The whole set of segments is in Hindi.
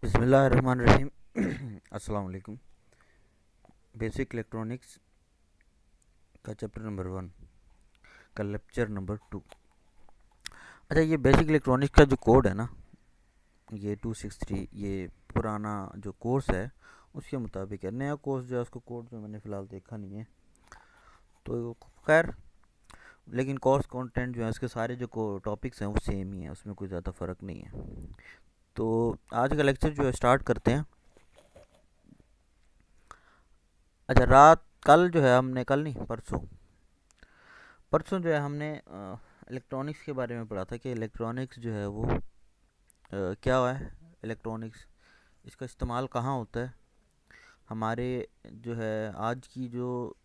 बिस्मिल्लाहिर्रहमानिर्रहीम। अस्सलाम वालेकुम। बेसिक इलेक्ट्रॉनिक्स का चैप्टर नंबर 1 का लेक्चर नंबर 2। अच्छा, ये बेसिक इलेक्ट्रॉनिक्स का जो कोड है ना, ये 263, ये पुराना जो कोर्स है उसके मुताबिक है। नया कोर्स जो है उसको कोड में मैंने फ़िलहाल देखा नहीं है, तो खैर, लेकिन कोर्स कंटेंट जो है उसके सारे जो टॉपिक्स हैं वो सेम ही हैं, उसमें कोई ज़्यादा फ़र्क नहीं है। तो आज का लेक्चर जो है स्टार्ट करते हैं। अच्छा, कल जो है हमने, कल नहीं, परसों परसों जो है हमने इलेक्ट्रॉनिक्स के बारे में पढ़ा था कि इलेक्ट्रॉनिक्स जो है वो क्या है। इलेक्ट्रॉनिक्स, इसका इस्तेमाल कहाँ होता है हमारे जो है आज की जो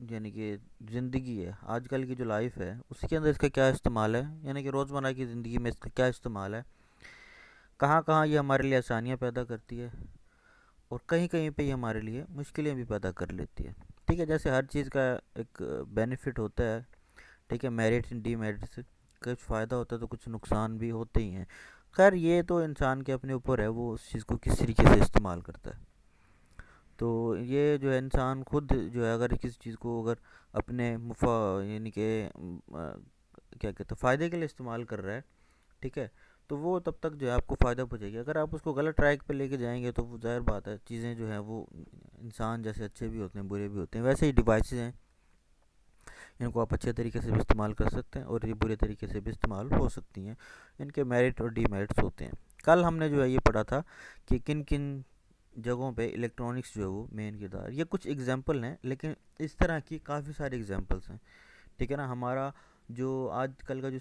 यानी कि ज़िंदगी है, आजकल की जो लाइफ है उसके अंदर इसका क्या इस्तेमाल है, यानी कि रोज़मर्रा की ज़िंदगी में इसका क्या इस्तेमाल है, कहाँ कहाँ ये हमारे लिए आसानियाँ पैदा करती है और कहीं कहीं पे ये हमारे लिए मुश्किलें भी पैदा कर लेती है। ठीक है, जैसे हर चीज़ का एक बेनिफिट होता है। ठीक है, मेरिट्स एंड डीमेरिट्स, कुछ फ़ायदा होता है तो कुछ नुकसान भी होते ही हैं। खैर, ये तो इंसान के अपने ऊपर है, वो उस चीज़ को किस तरीके से इस्तेमाल करता है। तो ये जो है इंसान खुद जो है, अगर किसी चीज़ को अगर अपने मुफा यानी कि क्या कहते हैं, फ़ायदे के लिए इस्तेमाल कर रहा है, ठीक है, तो वो तब तक जो है आपको फ़ायदा पहुंचेगी। अगर आप उसको गलत ट्रैक पे लेके जाएंगे तो वो ज़ाहिर बात है, चीज़ें जो हैं वो इंसान जैसे अच्छे भी होते हैं बुरे भी होते हैं, वैसे ही डिवाइसेस हैं, इनको आप अच्छे तरीके से भी इस्तेमाल कर सकते हैं और ये बुरे तरीके से भी इस्तेमाल हो सकती हैं। इनके मेरिट और डीमेरिट्स होते हैं। कल हमने जो है ये पढ़ा था कि किन किन जगहों पे इलेक्ट्रॉनिक्स जो है वो मेन किरदार, ये कुछ एग्जांपल हैं, लेकिन इस तरह की काफ़ी सारे एग्जांपल्स हैं। ठीक है ना, हमारा जो आजकल का जो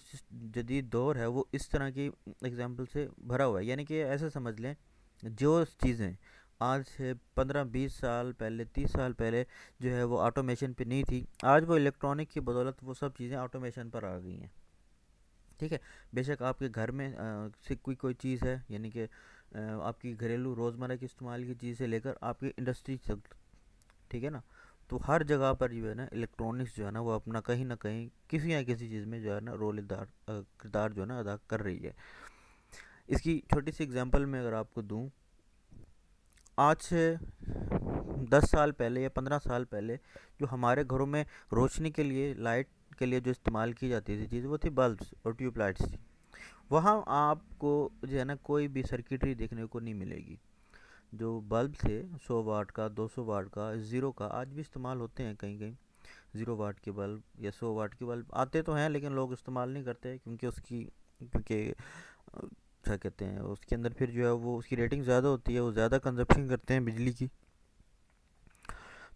जदीद दौर है वो इस तरह की एग्जांपल से भरा हुआ है। यानी कि ऐसे समझ लें, जो चीज़ें आज से 15-20 साल पहले, 30 साल पहले जो है वो ऑटोमेशन पे नहीं थी, आज वो इलेक्ट्रॉनिक की बदौलत वो सब चीज़ें ऑटोमेशन पर आ गई हैं। ठीक है, बेशक आपके घर में से कोई कोई चीज़ है, यानी कि आपकी घरेलू रोज़मर्रा की इस्तेमाल की चीज़ से लेकर आपकी इंडस्ट्री तक, ठीक है ना, तो हर जगह पर जो है ना इलेक्ट्रॉनिक्स जो है ना वो अपना कहीं ना कहीं किसी ना किसी चीज़ में जो है ना किरदार जो है ना अदा कर रही है। इसकी छोटी सी एग्जांपल मैं अगर आपको दूं, आज से 10 साल पहले या 15 साल पहले जो हमारे घरों में रोशनी के लिए, लाइट के लिए जो इस्तेमाल की जाती थी चीज़, वो थी बल्ब्स और ट्यूबलाइट्स थी। वहाँ आपको जो है ना कोई भी सर्किटरी देखने को नहीं मिलेगी। जो बल्ब थे 100 वाट का, 200 वाट का, ज़ीरो का, आज भी इस्तेमाल होते हैं कहीं कहीं। 0 वाट के बल्ब या 100 वाट के बल्ब आते तो हैं, लेकिन लोग इस्तेमाल नहीं करते, क्योंकि क्या कहते हैं, उसके अंदर फिर जो है वो उसकी रेटिंग ज़्यादा होती है, वो ज़्यादा कंजप्शन करते हैं बिजली की।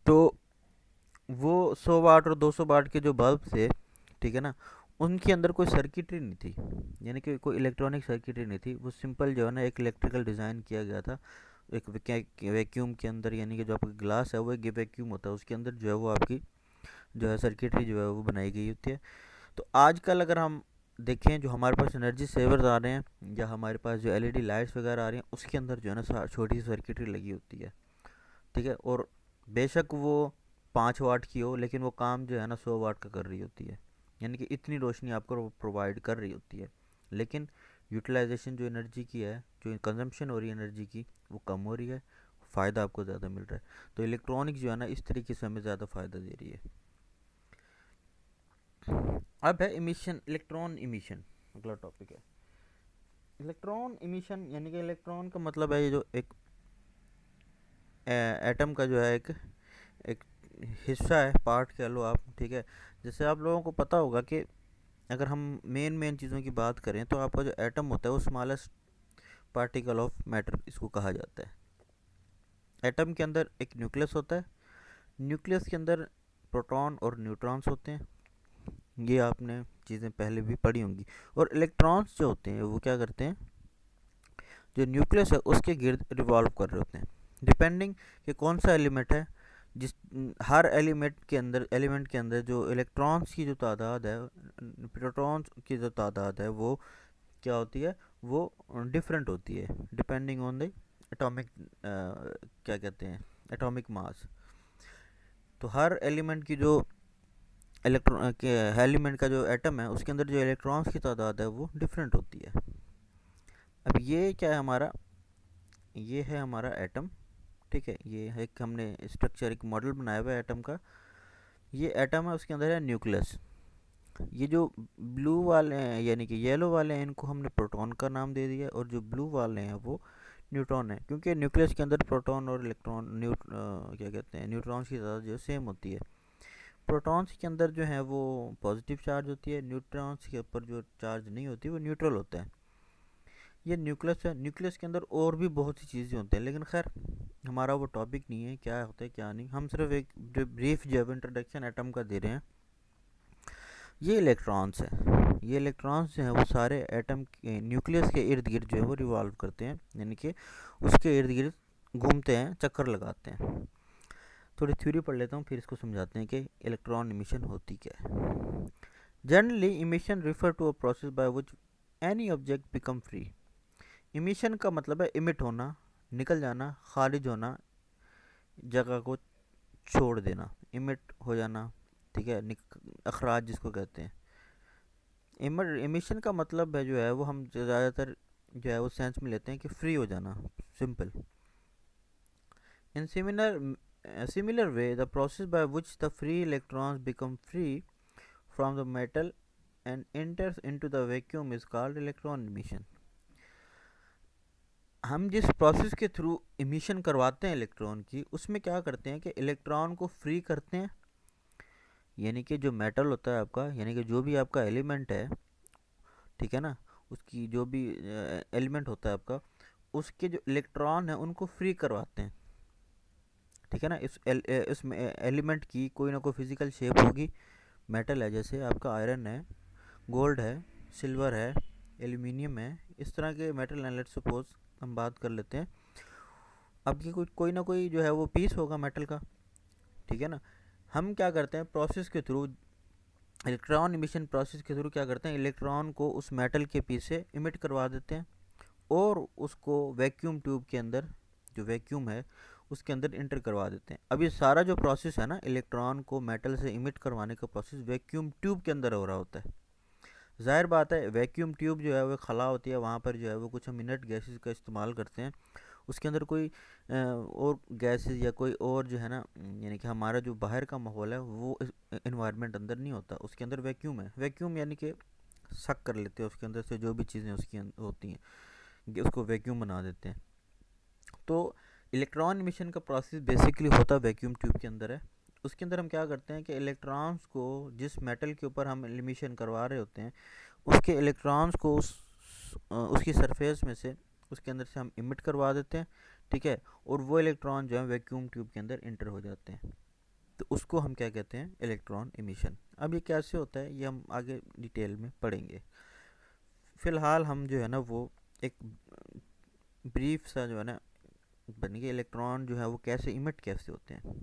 तो वो 100 वाट और 200 वाट के जो बल्ब थे, ठीक है ना, उनके अंदर कोई सर्किटरी नहीं थी, यानी कि कोई इलेक्ट्रॉनिक सर्किटरी नहीं थी। वो सिंपल जो है ना एक इलेक्ट्रिकल डिज़ाइन किया गया था, एक वैक्यूम के अंदर, यानी कि जो आपका ग्लास है वो एक वैक्यूम होता है, उसके अंदर जो है वो आपकी जो है सर्किटरी जो है वो बनाई गई होती है। तो आजकल अगर हम देखें, जो हमारे पास एनर्जी सेवर्स आ रहे हैं या हमारे पास जो एलईडी लाइट्स वगैरह आ रही हैं, उसके अंदर जो है ना छोटी सी सर्किटरी लगी होती है। ठीक है, और बेशक वो 5 वाट की हो, लेकिन वो काम जो है ना 100 वाट का कर रही होती है, यानी कि इतनी रोशनी आपको प्रोवाइड कर रही होती है। लेकिन यूटिलाइजेशन जो एनर्जी की है, जो कंजम्पशन हो रही है एनर्जी की, वो कम हो रही है, फ़ायदा आपको ज़्यादा मिल रहा है। तो इलेक्ट्रॉनिक्स जो है ना इस तरीके से हमें ज़्यादा फ़ायदा दे रही है। अब है इमिशन, इलेक्ट्रॉन इमिशन, अगला टॉपिक है। इलेक्ट्रॉन इमिशन यानी कि इलेक्ट्रॉन का मतलब है ये जो एक एटम का जो है एक हिस्सा है, पार्ट कह लो आप। ठीक है, जैसे आप लोगों को पता होगा कि अगर हम मेन मेन चीज़ों की बात करें तो आपका जो एटम होता है वो स्मॉलेस्ट पार्टिकल ऑफ मैटर इसको कहा जाता है। एटम के अंदर एक न्यूक्लियस होता है, न्यूक्लियस के अंदर प्रोटॉन और न्यूट्रॉन्स होते हैं, ये आपने चीज़ें पहले भी पढ़ी होंगी। और इलेक्ट्रॉन्स जो होते हैं वो क्या करते हैं, जो न्यूक्लियस है उसके गिर्द रिवॉल्व कर रहे होते हैं, डिपेंडिंग कि कौन सा एलिमेंट है। जिस हर एलिमेंट के अंदर जो इलेक्ट्रॉन्स की जो तादाद है, प्रोटॉन्स की जो तादाद है, वो क्या होती है, वो डिफरेंट होती है डिपेंडिंग ऑन द एटॉमिक, क्या कहते हैं, एटॉमिक मास। तो हर एलिमेंट की जो इलेक्ट्रॉन के एलिमेंट का जो एटम है उसके अंदर जो इलेक्ट्रॉन्स की तादाद है वो डिफरेंट होती है। अब ये क्या है हमारा, ये है हमारा एटम। ठीक है, ये है एक हमने स्ट्रक्चर, एक मॉडल बनाया हुआ है एटम का। ये एटम है, उसके अंदर है न्यूक्लियस। ये जो ब्लू वाले हैं यानी कि येलो वाले हैं, इनको हमने प्रोटॉन का नाम दे दिया, और जो ब्लू वाले हैं वो न्यूट्रॉन है, क्योंकि न्यूक्लियस के अंदर प्रोटॉन और इलेक्ट्रॉन क्या कहते हैं, न्यूट्रॉन्स की तादाद जो सेम होती है। प्रोटॉन्स के अंदर जो है वो पॉजिटिव चार्ज होती है, न्यूट्रॉन्स के ऊपर जो चार्ज नहीं होती वो न्यूट्रल होता है। ये न्यूक्लियस है। न्यूक्लियस के अंदर और भी बहुत सी चीज़ें होती हैं, लेकिन खैर हमारा वो टॉपिक नहीं है क्या होता है क्या नहीं। हम सिर्फ एक ब्रीफ जो इंट्रोडक्शन एटम का दे रहे हैं। ये इलेक्ट्रॉन्स हैं, ये इलेक्ट्रॉन्स जो हैं वो सारे एटम के न्यूक्लियस के इर्द गिर्द जो है वो रिवॉल्व करते हैं, यानी कि उसके इर्द गिर्द घूमते हैं, चक्कर लगाते हैं। थोड़ी थ्योरी पढ़ लेता हूँ, फिर इसको समझाते हैं कि इलेक्ट्रॉन इमिशन होती क्या है। Generally emission refer to a process by which any object become free. Emission का मतलब है इमिट होना, निकल जाना, खारिज होना, जगह को छोड़ देना, इमिट हो जाना। ठीक है, अखराज जिसको कहते हैं। इमिशन का मतलब है जो है वो हम ज़्यादातर जो है वो सेंस में लेते हैं कि फ्री हो जाना, simple. In similar way the process by which the free electrons become free from the metal and enters into the vacuum is called electron emission। हम जिस प्रोसेस के थ्रू इमिशन करवाते हैं इलेक्ट्रॉन की, उसमें क्या करते हैं कि इलेक्ट्रॉन को फ्री करते हैं, यानी कि जो मेटल होता है आपका, यानी कि जो भी आपका एलिमेंट है, ठीक है ना, उसकी जो भी एलिमेंट होता है आपका, उसके जो इलेक्ट्रॉन है उनको फ्री करवाते हैं। ठीक है ना, इस एलिमेंट की कोई ना कोई फिजिकल शेप होगी। मेटल है, जैसे आपका आयरन है, गोल्ड है, सिल्वर है, एल्यूमिनियम है, इस तरह के मेटल हैं। लेट्स सपोज हम बात कर लेते हैं, अब ये कोई ना कोई जो है वो पीस होगा मेटल का। ठीक है ना, हम क्या करते हैं प्रोसेस के थ्रू, इलेक्ट्रॉन इमिशन प्रोसेस के थ्रू क्या करते हैं, इलेक्ट्रॉन को उस मेटल के पीस से इमिट करवा देते हैं, और उसको वैक्यूम ट्यूब के अंदर, जो वैक्यूम है उसके अंदर इंटर करवा देते हैं। अब ये सारा जो प्रोसेस है ना, इलेक्ट्रॉन को मेटल से इमिट करवाने का प्रोसेस वैक्यूम ट्यूब के अंदर हो रहा होता है। ज़ाहिर बात है, वैक्यूम ट्यूब जो है वो खला होती है, वहाँ पर जो है वो कुछ हम इनर्ट गैसेस का इस्तेमाल करते हैं। उसके अंदर कोई और गैसेस या कोई और जो है ना, यानी कि हमारा जो बाहर का माहौल है वो इन्वायरमेंट अंदर नहीं होता, उसके अंदर वैक्यूम है। वैक्यूम यानी कि सक कर लेते हैं उसके अंदर से जो भी चीज़ें उसकी होती हैं, उसको वैक्यूम बना देते हैं। तो इलेक्ट्रॉन इमिशन का प्रोसेस बेसिकली होता वैक्यूम ट्यूब के अंदर है। उसके अंदर हम क्या करते हैं कि इलेक्ट्रॉन्स को, जिस मेटल के ऊपर हम इमिशन करवा रहे होते हैं, उसके इलेक्ट्रॉन्स को उसकी सरफेस में से, उसके अंदर से हम इमिट करवा देते हैं। ठीक है, और वो इलेक्ट्रॉन जो है वैक्यूम ट्यूब के अंदर इंटर हो जाते हैं, तो उसको हम क्या कहते हैं, इलेक्ट्रॉन इमिशन। अब ये कैसे होता है ये हम आगे डिटेल में पढ़ेंगे। फ़िलहाल हम जो है ना वो एक ब्रीफ सा जो है ना बन गया, इलेक्ट्रॉन जो है वो कैसे इमिट कैसे होते हैं।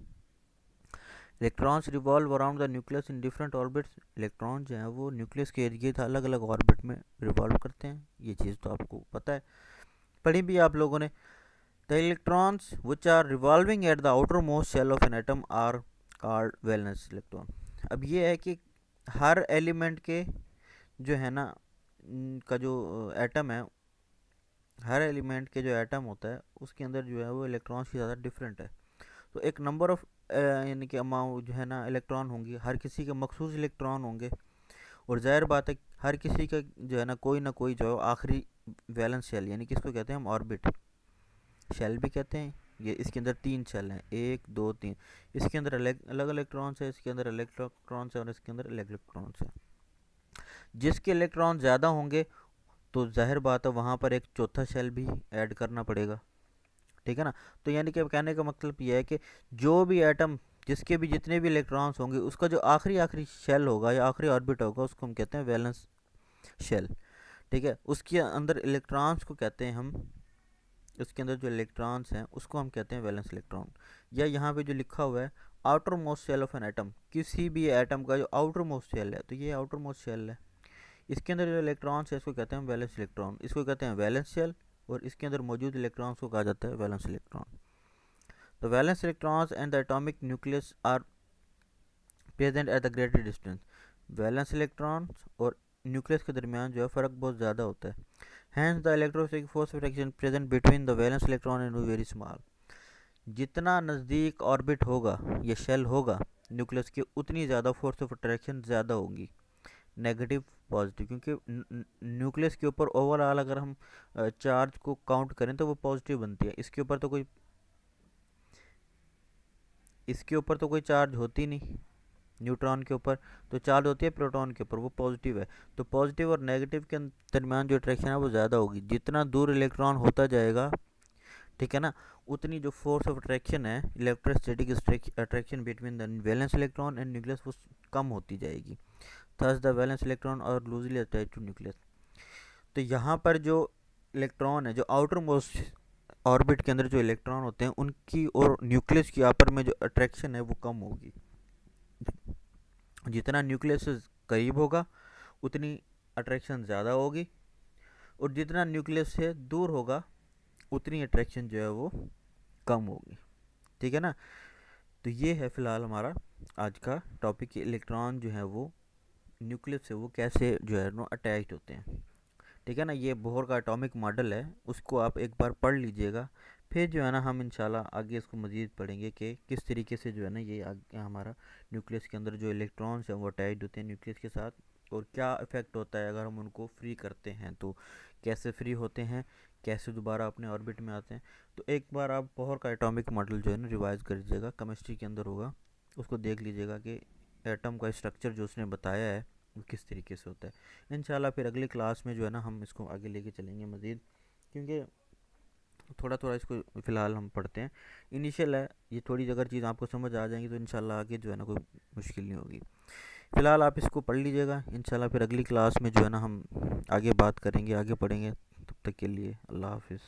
Electrons revolve around the nucleus in different orbits. Electron जो है वो न्यूक्लियस के इर्द गिर्द अलग अलग ऑर्बिट में रिवॉल्व करते हैं, ये चीज़ तो आपको पता है, पढ़ी भी आप लोगों ने। The electrons which are revolving at the outermost shell of an atom are called valence electron. अब ये है कि हर एलिमेंट के जो है ना का जो एटम है, हर एलिमेंट के जो एटम होता है उसके अंदर जो है वो इलेक्ट्रॉन्स की ज़्यादा डिफरेंट है। तो एक नंबर ऑफ यानी कि अमाउंट जो है ना इलेक्ट्रॉन होंगे, हर किसी के मखसूस इलेक्ट्रॉन होंगे, और जाहिर बात है हर किसी का जो है ना कोई जो है आखिरी वैलेंस शेल, यानी कि इसको कहते हैं हम ऑर्बिट शेल भी कहते हैं। ये इसके अंदर 3 शेल हैं, 1 2 3। इसके अंदर अलग अलग इलेक्ट्रॉन्स है, इसके अंदर इलेक्ट्रॉन्स है, और इसके अंदर अलग इलेक्ट्रॉन्स है। जिसके इलेक्ट्रॉन ज़्यादा होंगे तो जाहिर बात है वहाँ पर एक चौथा शेल भी ऐड करना पड़ेगा। ठीक है ना, तो यानी कि कहने का मतलब ये है कि जो भी एटम, जिसके भी जितने भी इलेक्ट्रॉन्स होंगे, उसका जो आखिरी आखिरी शेल होगा या आखिरी ऑर्बिट होगा उसको हम कहते हैं वैलेंस शेल। ठीक है, उसके अंदर इलेक्ट्रॉन्स को कहते हैं हम, उसके अंदर जो इलेक्ट्रॉन्स हैं उसको हम कहते हैं वैलेंस इलेक्ट्रॉन। या यहाँ पे जो लिखा हुआ है outermost shell of an atom, किसी भी एटम का जो आउटर मोस्ट शेल है, तो ये आउटर मोस्ट शेल है, इसके अंदर जो इलेक्ट्रॉन्स है इसको कहते हैं वैलेंस इलेक्ट्रॉन, इसको कहते हैं वैलेंस शेल, और इसके अंदर मौजूद इलेक्ट्रॉन्स को कहा जाता है valence electron. The valence electrons and the atomic nucleus are present at the greater distance। Valence electrons और न्यूक्लियस के दरमियान जो है फ़र्क बहुत ज़्यादा होता है। Hence the electrostatic force of attraction present between the valence electron and very small. जितना नज़दीक ऑर्बिट होगा या शेल होगा न्यूक्लियस के, उतनी ज़्यादा फोर्स ऑफ अट्रैक्शन ज़्यादा होगी, नेगेटिव पॉजिटिव। क्योंकि न्यूक्लियस के ऊपर ओवरऑल अगर हम चार्ज को काउंट करें तो वो पॉजिटिव बनती है। इसके ऊपर तो कोई चार्ज होती नहीं, न्यूट्रॉन के ऊपर तो चार्ज होती है, प्रोटॉन के ऊपर वो पॉजिटिव है। तो पॉजिटिव और नेगेटिव के दरमियान जो अट्रैक्शन है वो ज़्यादा होगी। जितना दूर इलेक्ट्रॉन होता जाएगा, ठीक है ना, उतनी जो फोर्स ऑफ अट्रैक्शन है, electrostatic attraction between the valence electron and nucleus, वो कम होती जाएगी। थस द वैलेंस इलेक्ट्रॉन और लूजली अटैच टू न्यूक्लियस। तो यहाँ पर जो इलेक्ट्रॉन है, जो आउटर मोस्ट ऑर्बिट के अंदर जो इलेक्ट्रॉन होते हैं, उनकी और न्यूक्लियस की आपस में जो अट्रैक्शन है वो कम होगी। जितना न्यूक्लियस से करीब होगा उतनी अट्रैक्शन ज़्यादा होगी, और जितना न्यूक्लियस से दूर होगा उतनी अट्रैक्शन जो है वो कम होगी। ठीक है ना। तो ये है फ़िलहाल हमारा आज का टॉपिक कि इलेक्ट्रॉन जो है वो न्यूक्लियस से वो कैसे जो है नो अटैच्ड होते हैं। ठीक है ना। ये बोहर का एटॉमिक मॉडल है, उसको आप एक बार पढ़ लीजिएगा। फिर जो है ना हम इंशाल्लाह आगे इसको मज़ीद पढ़ेंगे कि किस तरीके से जो है ना ये आगे हमारा न्यूक्लियस के अंदर जो इलेक्ट्रॉन्स हैं वो अटैच्ड होते हैं न्यूक्लियस के साथ, और क्या इफ़ेक्ट होता है अगर हम उनको फ्री करते हैं, तो कैसे फ्री होते हैं, कैसे दोबारा अपने ऑर्बिट में आते हैं। तो एक बार आप बोहर का एटॉमिक मॉडल जो है ना रिवाइज कर लीजिएगा, केमिस्ट्री के अंदर होगा, उसको देख लीजिएगा कि एटम का स्ट्रक्चर जो उसने बताया है वो किस तरीके से होता है। इंशाल्लाह फिर अगली क्लास में जो है ना हम इसको आगे लेके चलेंगे मज़ीद, क्योंकि थोड़ा थोड़ा इसको फ़िलहाल हम पढ़ते हैं। इनिशियल है ये, थोड़ी अगर चीज़ आपको समझ आ जाएंगी तो इंशाल्लाह आगे जो है ना कोई मुश्किल नहीं होगी। फ़िलहाल आप इसको पढ़ लीजिएगा, इंशाल्लाह फिर अगली क्लास में जो है ना हम आगे बात करेंगे, आगे पढ़ेंगे। तब तक के लिए अल्लाह हाफिज़।